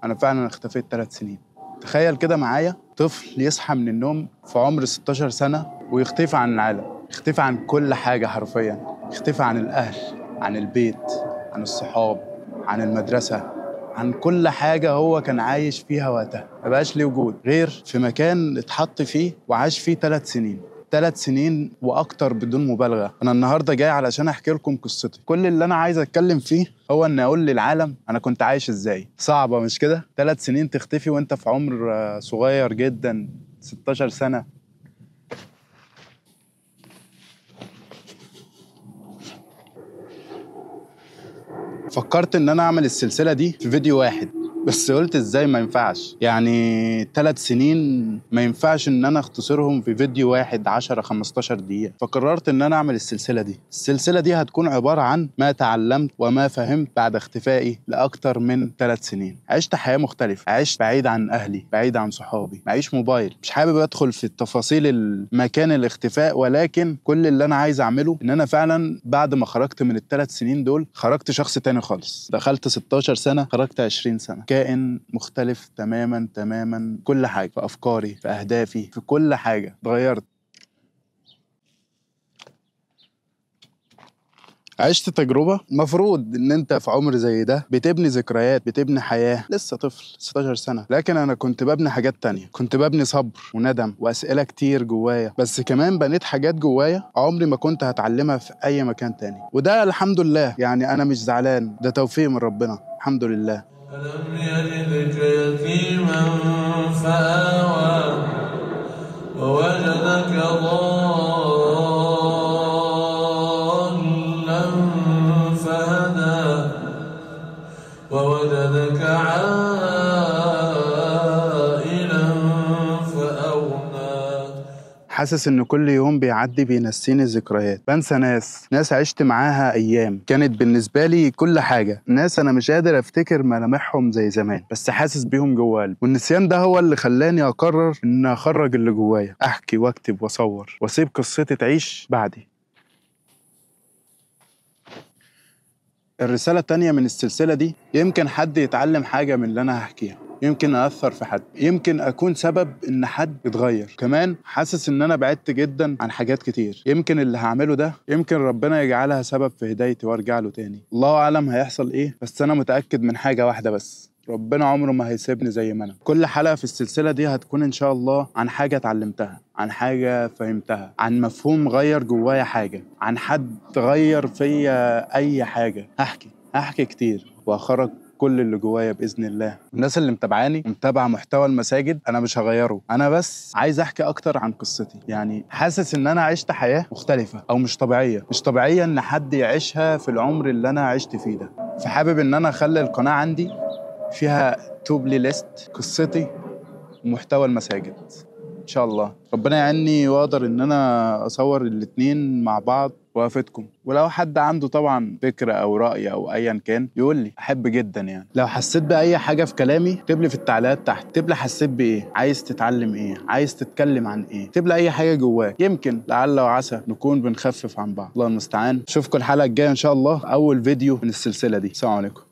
انا فعلا اختفيت 3 سنين. تخيل كده معايا طفل يصحى من النوم في عمر 16 سنة ويختفي عن العالم، يختفي عن كل حاجة حرفيا، يختفي عن الأهل، عن البيت، عن الصحاب، عن المدرسة، عن كل حاجة هو كان عايش فيها وقتها. مبقاش ليه وجود غير في مكان اتحط فيه وعاش فيه 3 سنين. 3 سنين واكتر بدون مبالغه. انا النهارده جاي علشان احكي لكم قصتي. كل اللي انا عايز اتكلم فيه هو ان اقول للعالم انا كنت عايش ازاي. صعبه مش كده؟ 3 سنين تختفي وانت في عمر صغير جدا، 16 سنه. فكرت ان انا اعمل السلسله دي في فيديو واحد، بس قلت ازاي؟ ما ينفعش، يعني 3 سنين ما ينفعش ان انا اختصرهم في فيديو واحد 10 15 دقيقة. فقررت ان انا اعمل السلسلة دي. السلسلة دي هتكون عبارة عن ما تعلمت وما فهمت بعد اختفائي لأكتر من 3 سنين. عشت حياة مختلفة، عشت بعيد عن اهلي، بعيد عن صحابي، معيش موبايل. مش حابب ادخل في التفاصيل المكان الاختفاء، ولكن كل اللي انا عايز اعمله ان انا فعلا بعد ما خرجت من ال3 سنين دول خرجت شخص تاني خالص. دخلت 16 سنة، خرجت 20 سنة، كائن مختلف تماما تماما. كل حاجة في أفكاري، في أهدافي، في كل حاجة اتغيرت. عشت تجربة. مفروض ان انت في عمر زي ده بتبني ذكريات، بتبني حياة. لسه طفل 16 سنة، لكن انا كنت ببني حاجات تانية. كنت ببني صبر وندم واسئلة كتير جوايا، بس كمان بنيت حاجات جوايا عمري ما كنت هتعلمها في اي مكان تاني. وده الحمد لله، يعني انا مش زعلان، ده توفيق من ربنا، الحمد لله. ألم يجدك يتيما فآوى ووجدك ضالا فهدى ووجدك عائلا فأغنى. حاسس ان كل يوم بيعدي بينسيني ذكريات. بنسى ناس عشت معاها ايام كانت بالنسبه لي كل حاجه. ناس انا مش قادر افتكر ملامحهم زي زمان، بس حاسس بيهم جوا قلبي. والنسيان ده هو اللي خلاني اقرر ان اخرج اللي جوايا، احكي واكتب واصور واسيب قصتي تعيش بعدي. الرسالة التانية من السلسلة دي، يمكن حد يتعلم حاجة من اللي أنا هحكيها، يمكن أثر في حد، يمكن أكون سبب إن حد يتغير. كمان حاسس إن أنا بعدت جدا عن حاجات كتير. يمكن اللي هعمله ده يمكن ربنا يجعلها سبب في هدايتي وأرجع له تاني. الله أعلم هيحصل إيه، بس أنا متأكد من حاجة واحدة بس، ربنا عمره ما هيسيبني زي ما أنا. كل حلقة في السلسلة دي هتكون إن شاء الله عن حاجة اتعلمتها، عن حاجة فهمتها، عن مفهوم غير جوايا حاجة، عن حد غير فيا أي حاجة. هحكي كتير وهخرج كل اللي جوايا بإذن الله. الناس اللي متابعاني ومتابعة محتوى المساجد أنا مش هغيره، أنا بس عايز أحكي أكتر عن قصتي. يعني حاسس إن أنا عشت حياة مختلفة أو مش طبيعية. مش طبيعية إن حد يعيشها في العمر اللي أنا عشت فيه ده. فحابب إن أنا أخلي القناة عندي فيها تو بلاي ليست، قصتي ومحتوى المساجد. ان شاء الله ربنا يعيني واقدر ان انا اصور الاتنين مع بعض وافدكم. ولو حد عنده طبعا فكره او راي او ايا كان يقول لي، احب جدا. يعني لو حسيت باي حاجه في كلامي اكتب لي في التعليقات تحت. اكتب لي حسيت بايه، عايز تتعلم ايه، عايز تتكلم عن ايه. اكتب لي اي حاجه جواك، يمكن لعل وعسى نكون بنخفف عن بعض. الله المستعان. اشوفكم الحلقه الجايه ان شاء الله، اول فيديو من السلسله دي. السلام عليكم.